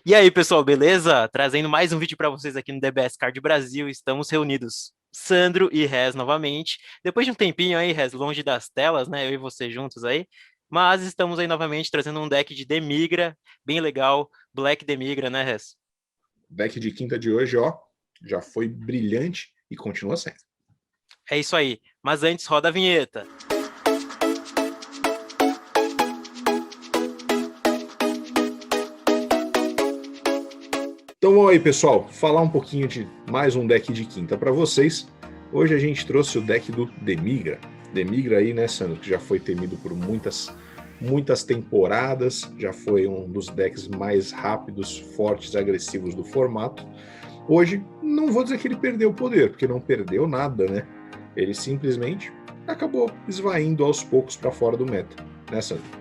E aí, pessoal, beleza? Trazendo mais um vídeo para vocês aqui no DBS Card Brasil. Estamos reunidos, Sandro e Rez novamente. Depois de um tempinho aí, Rez, longe das telas, né? Eu e você juntos aí. Mas estamos aí novamente trazendo um deck de Demigra, bem legal. Black Demigra, né, Rez? Deck de quinta de hoje, ó, já foi brilhante e continua sendo. É isso aí. Mas antes, roda a vinheta. Então vamos aí, pessoal, falar um pouquinho de mais um deck de quinta para vocês. Hoje a gente trouxe o deck do Demigra. Demigra aí, né, Sandro, que já foi temido por muitas temporadas, já foi um dos decks mais rápidos, fortes, agressivos do formato. Hoje, não vou dizer que ele perdeu o poder, porque não perdeu nada, né? Ele simplesmente acabou esvaindo aos poucos para fora do meta, né, Sandro?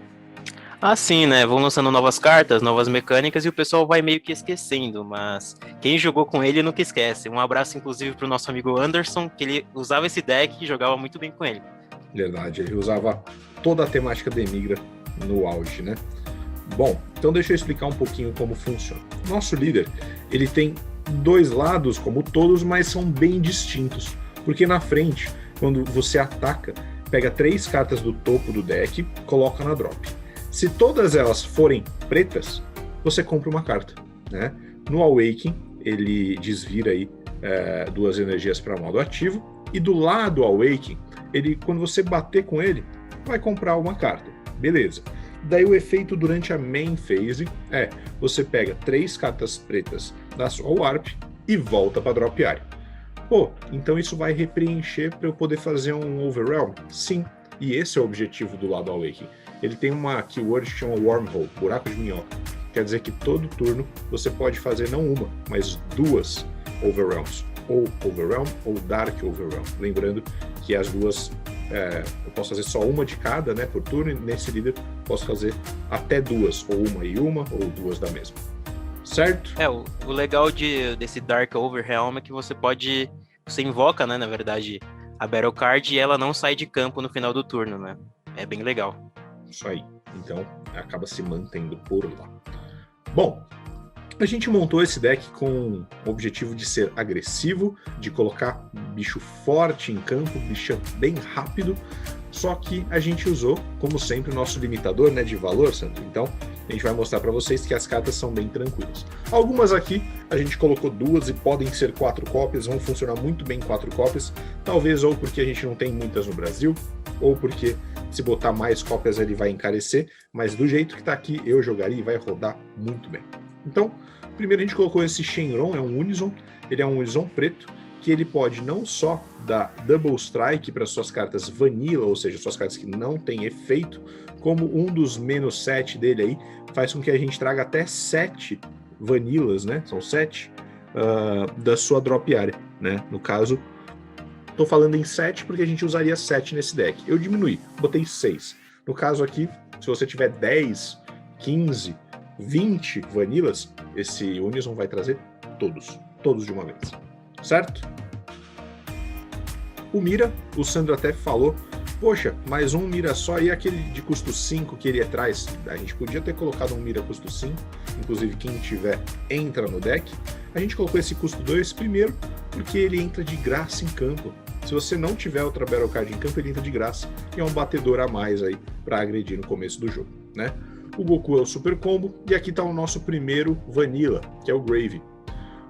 Assim, né? Vão lançando novas cartas, novas mecânicas e o pessoal vai meio que esquecendo, mas quem jogou com ele nunca esquece. Um abraço, inclusive, pro nosso amigo Anderson, que ele usava esse deck e jogava muito bem com ele. Verdade, ele usava toda a temática da Emigra no auge, né? Bom, então deixa eu explicar um pouquinho como funciona. Nosso líder, ele tem dois lados como todos, mas são bem distintos, porque na frente, quando você ataca, pega 3 cartas do topo do deck, coloca na drop. Se todas elas forem pretas, você compra uma carta, né? No Awaken, ele desvira aí 2 energias para modo ativo, e do lado Awaken, ele, quando você bater com ele, vai comprar uma carta. Beleza. Daí o efeito durante a main phase é, você pega 3 cartas pretas da sua Warp e volta para drop área. Pô, então isso vai repreencher para eu poder fazer um Overwhelm? Sim, e esse é o objetivo do lado Awaken. Ele tem uma keyword que chama Wormhole, buraco de minhoca. Quer dizer que todo turno você pode fazer não uma, mas 2 Overwhelms. Ou Overwhelm ou Dark Overwhelm. Lembrando que as duas, eu posso fazer só uma de cada, né, por turno, e nesse líder posso fazer até 2, ou uma e uma, ou 2 da mesma. Certo? O legal desse Dark Overhelm é que você invoca, né, na verdade, a Battle Card e ela não sai de campo no final do turno, né? É bem legal. Isso aí. Então, acaba se mantendo por lá. Bom, a gente montou esse deck com o objetivo de ser agressivo, de colocar bicho forte em campo, bicho bem rápido, só que a gente usou, como sempre, o nosso limitador, né, de valor, Santo. Então, a gente vai mostrar para vocês que as cartas são bem tranquilas. Algumas aqui a gente colocou 2 e podem ser 4 cópias, vão funcionar muito bem 4 cópias, talvez ou porque a gente não tem muitas no Brasil, ou porque se botar mais cópias ele vai encarecer, mas do jeito que está aqui eu jogaria e vai rodar muito bem. Então, primeiro a gente colocou esse Shenron, é um Unison, ele é um Unison preto, que ele pode não só dar Double Strike para suas cartas Vanilla, ou seja, suas cartas que não têm efeito, como um dos -7 dele aí, faz com que a gente traga até 7 Vanillas, né, são 7, da sua drop área, né, no caso, estou falando em 7 porque a gente usaria 7 nesse deck, eu diminuí, botei 6, no caso aqui, se você tiver 10, 15, 20 Vanillas, esse Unison vai trazer todos de uma vez. Certo? O Mira, o Sandro até falou, poxa, mais um Mira só, e aquele de custo 5 que ele traz? A gente podia ter colocado um Mira custo 5, inclusive quem tiver entra no deck. A gente colocou esse custo 2 primeiro, porque ele entra de graça em campo. Se você não tiver outra Battle Card em campo, ele entra de graça, e é um batedor a mais aí para agredir no começo do jogo, né? O Goku é o Super Combo, e aqui está o nosso primeiro Vanilla, que é o Grave.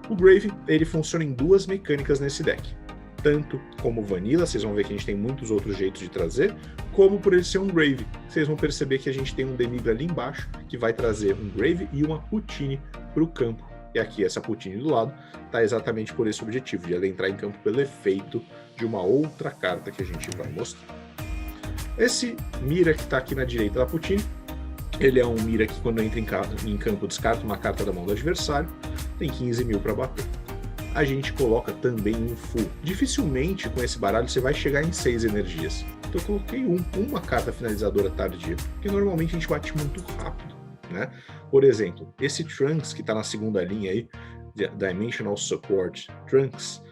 O Grave, ele funciona em 2 mecânicas nesse deck. Tanto como Vanilla, vocês vão ver que a gente tem muitos outros jeitos de trazer, como por ele ser um Grave. Vocês vão perceber que a gente tem um Demigra ali embaixo, que vai trazer um Grave e uma Poutine para o campo. E aqui, essa Poutine do lado, está exatamente por esse objetivo, de ela entrar em campo pelo efeito de uma outra carta que a gente vai mostrar. Esse Mira que está aqui na direita da Poutine, ele é um Mira que quando entra em campo descarta uma carta da mão do adversário, tem 15 mil para bater. A gente coloca também um full. Dificilmente com esse baralho você vai chegar em 6 energias. Então eu coloquei uma carta finalizadora tardia, porque normalmente a gente bate muito rápido, né? Por exemplo, esse Trunks que está na segunda linha aí, Dimensional Support Trunks,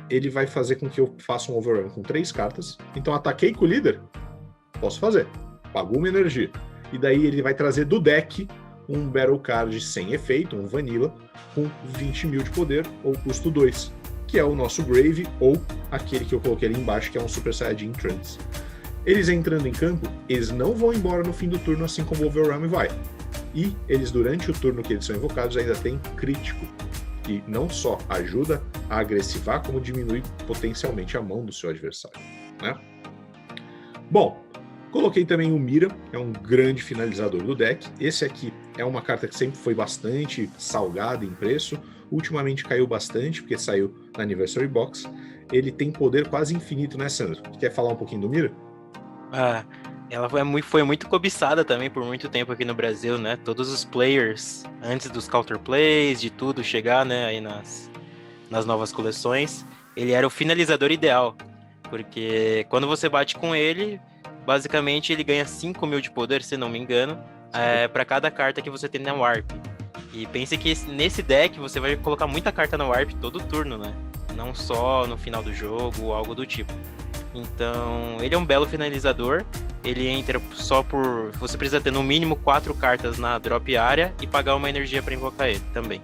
ele vai fazer com que eu faça um overrun com 3 cartas. Então ataquei com o líder, posso fazer. Pagou uma energia. E daí ele vai trazer do deck um Battle Card sem efeito, um Vanilla, com 20 mil de poder, ou custo 2, que é o nosso Grave, ou aquele que eu coloquei ali embaixo, que é um Super Saiyajin Trunks. Eles entrando em campo, eles não vão embora no fim do turno, assim como o Overwhelm vai. E eles, durante o turno que eles são invocados, ainda tem crítico, que não só ajuda a agressivar, como diminui potencialmente a mão do seu adversário, né? Bom, coloquei também o Mira, é um grande finalizador do deck. Esse aqui é uma carta que sempre foi bastante salgada em preço, ultimamente caiu bastante, porque saiu na Anniversary Box. Ele tem poder quase infinito, né, Sandro? Quer falar um pouquinho do Mira? Ela foi muito cobiçada também por muito tempo aqui no Brasil, né? Todos os players, antes dos counterplays, de tudo chegar, né, aí nas novas coleções, ele era o finalizador ideal, porque quando você bate com ele, basicamente ele ganha 5 mil de poder, se não me engano, para cada carta que você tem na Warp. E pense que nesse deck você vai colocar muita carta na Warp todo turno, né? Não só no final do jogo ou algo do tipo. Então, ele é um belo finalizador. Ele entra só por... Você precisa ter no mínimo 4 cartas na drop área e pagar uma energia para invocar ele também.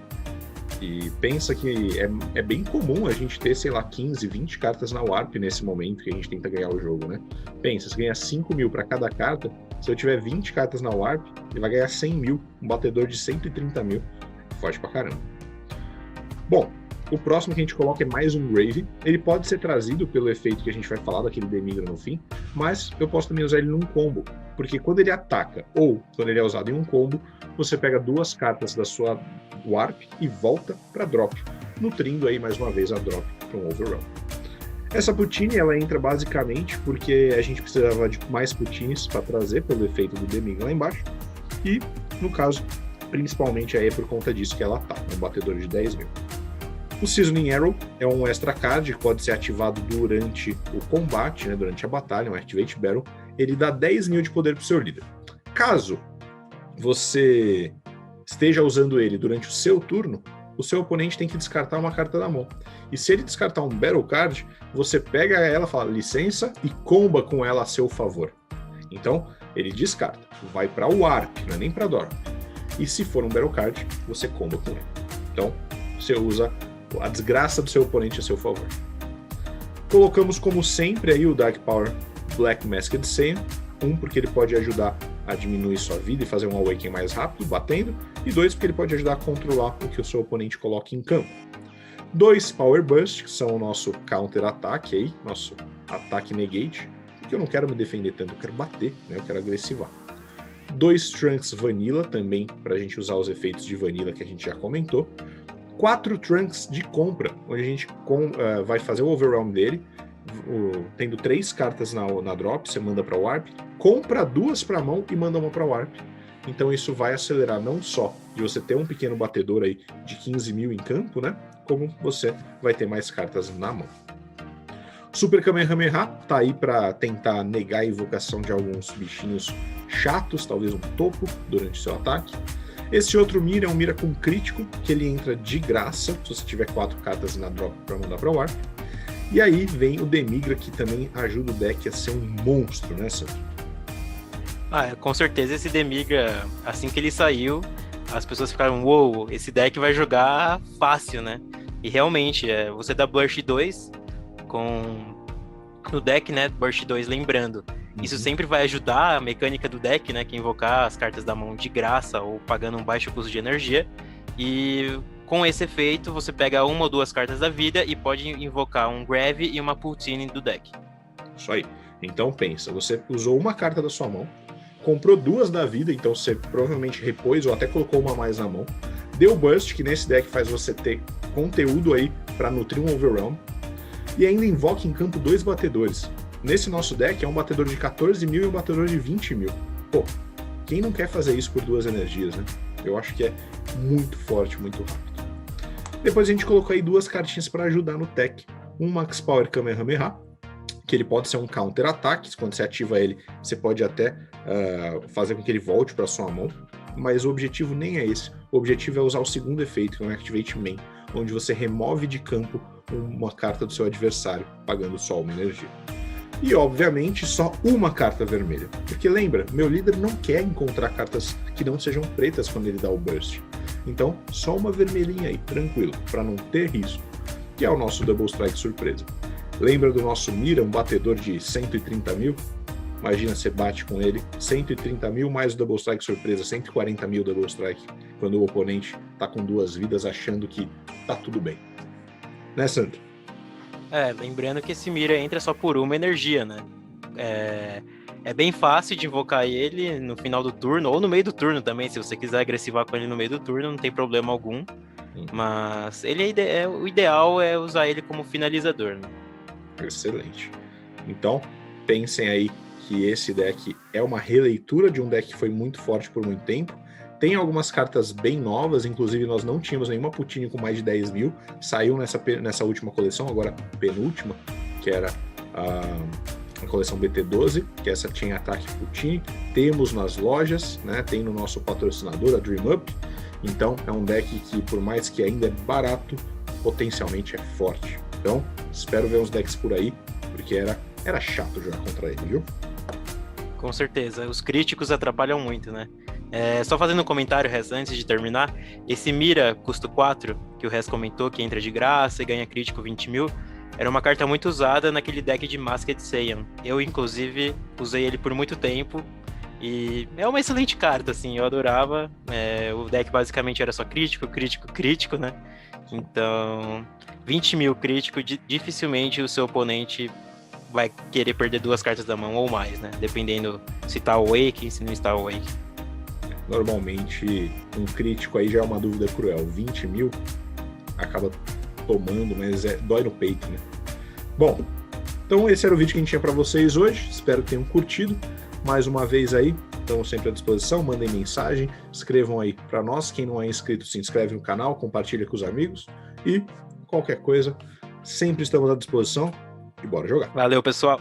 E pensa que é bem comum a gente ter, sei lá, 15, 20 cartas na Warp nesse momento que a gente tenta ganhar o jogo, né? Pensa, se ganha 5 mil para cada carta, se eu tiver 20 cartas na Warp, ele vai ganhar 100 mil, um batedor de 130 mil. Forte pra caramba. Bom, o próximo que a gente coloca é mais um Grave. Ele pode ser trazido pelo efeito que a gente vai falar daquele Demigra no fim, mas eu posso também usar ele num combo, porque quando ele ataca ou quando ele é usado em um combo, você pega 2 cartas da sua Warp e volta para drop, nutrindo aí mais uma vez a drop para um Overwhelm. Essa Poutine, ela entra basicamente porque a gente precisava de mais Poutines para trazer pelo efeito do Demigra lá embaixo, e no caso, principalmente aí é por conta disso que ela tá, um batedor de 10 mil. O Seasoning Arrow é um extra card que pode ser ativado durante o combate, né, durante a batalha, um Activate Battle. Ele dá 10 mil de poder para o seu líder. Caso você esteja usando ele durante o seu turno, o seu oponente tem que descartar uma carta da mão. E se ele descartar um Battle Card, você pega ela, fala licença e comba com ela a seu favor. Então, ele descarta, vai para o Warp, não é nem para Drop. E se for um Battle Card, você comba com ele. Então, você usa a desgraça do seu oponente a seu favor. Colocamos como sempre aí o Dark Power Black Masked Saiyan, porque ele pode ajudar a diminuir sua vida e fazer um Awaken mais rápido, batendo, e 2, porque ele pode ajudar a controlar o que o seu oponente coloca em campo. 2 Power Burst, que são o nosso counter-ataque aí, nosso ataque negate, porque eu não quero me defender tanto, eu quero bater, né? Eu quero agressivar. 2 Trunks Vanilla, também para a gente usar os efeitos de Vanilla que a gente já comentou. 4 Trunks de compra, onde a gente vai fazer o Overwhelm dele, tendo 3 cartas na drop, você manda para o Warp, compra 2 para a mão e manda uma para o Warp. Então isso vai acelerar não só de você ter um pequeno batedor aí de 15 mil em campo, né? Como você vai ter mais cartas na mão. Super Kamehameha tá aí para tentar negar a invocação de alguns bichinhos chatos, talvez um topo, durante o seu ataque. Esse outro Mira é um Mira com crítico, que ele entra de graça, se você tiver 4 cartas na drop para mandar para o Warp. E aí vem o Demigra, que também ajuda o deck a ser um monstro, né, Sandro? Com certeza esse Demigra, assim que ele saiu, as pessoas ficaram, uou, esse deck vai jogar fácil, né? E realmente, você dá Burst 2 no deck, né, Burst 2, lembrando. Isso sempre vai ajudar a mecânica do deck, né, que é invocar as cartas da mão de graça ou pagando um baixo custo de energia. E com esse efeito, você pega 1 ou 2 cartas da vida e pode invocar um Grave e uma Poutine do deck. Isso aí. Então pensa, você usou uma carta da sua mão, comprou 2 da vida, então você provavelmente repôs ou até colocou uma a mais na mão, deu Burst, que nesse deck faz você ter conteúdo aí para nutrir um Overwhelm, e ainda invoca em campo 2 batedores. Nesse nosso deck é um batedor de 14 mil e um batedor de 20 mil. Pô, quem não quer fazer isso por 2 energias, né? Eu acho que é muito forte, muito rápido. Depois a gente colocou aí 2 cartinhas para ajudar no tech. Um Max Power Kamehameha, que ele pode ser um counter-ataque, quando você ativa ele, você pode até fazer com que ele volte para sua mão, mas o objetivo nem é esse. O objetivo é usar o segundo efeito, que é um Activate Main, onde você remove de campo uma carta do seu adversário, pagando só uma energia. E, obviamente, só uma carta vermelha. Porque lembra, meu líder não quer encontrar cartas que não sejam pretas quando ele dá o burst. Então, só uma vermelhinha aí, tranquilo, para não ter risco, que é o nosso Double Strike surpresa. Lembra do nosso Mira, um batedor de 130 mil? Imagina, você bate com ele, 130 mil mais o Double Strike surpresa, 140 mil Double Strike, quando o oponente tá com 2 vidas achando que tá tudo bem. Né, Sandro? Lembrando que esse Mira entra só por uma energia, né? É bem fácil de invocar ele no final do turno, ou no meio do turno também, se você quiser agressivar com ele no meio do turno, não tem problema algum. Mas ele o ideal é usar ele como finalizador, né? Excelente. Então, pensem aí que esse deck é uma releitura de um deck que foi muito forte por muito tempo. Tem algumas cartas bem novas, inclusive nós não tínhamos nenhuma Putinho com mais de 10 mil. Saiu nessa última coleção, agora penúltima, que era a coleção BT12, que essa tinha ataque Putinho. Temos nas lojas, né? Tem no nosso patrocinador, a Dream Up. Então é um deck que, por mais que ainda é barato, potencialmente é forte. Então, espero ver uns decks por aí, porque era chato jogar contra ele, viu? Com certeza, os críticos atrapalham muito, né? Só fazendo um comentário, Rez, antes de terminar, esse Mira custo 4, que o Rez comentou, que entra de graça e ganha crítico 20 mil, era uma carta muito usada naquele deck de Masked Saiyan. Eu, inclusive, usei ele por muito tempo, e é uma excelente carta, assim, eu adorava. O deck basicamente era só crítico, crítico, crítico, né? Então, 20 mil crítico, dificilmente o seu oponente vai querer perder 2 cartas da mão ou mais, né? Dependendo se tá awake, se não está awake. Normalmente, um crítico aí já é uma dúvida cruel. 20 mil acaba tomando, mas dói no peito, né? Bom, então esse era o vídeo que a gente tinha para vocês hoje. Espero que tenham curtido. Mais uma vez aí, estamos sempre à disposição. Mandem mensagem, escrevam aí para nós. Quem não é inscrito, se inscreve no canal, compartilha com os amigos. E qualquer coisa, sempre estamos à disposição. E bora jogar. Valeu, pessoal!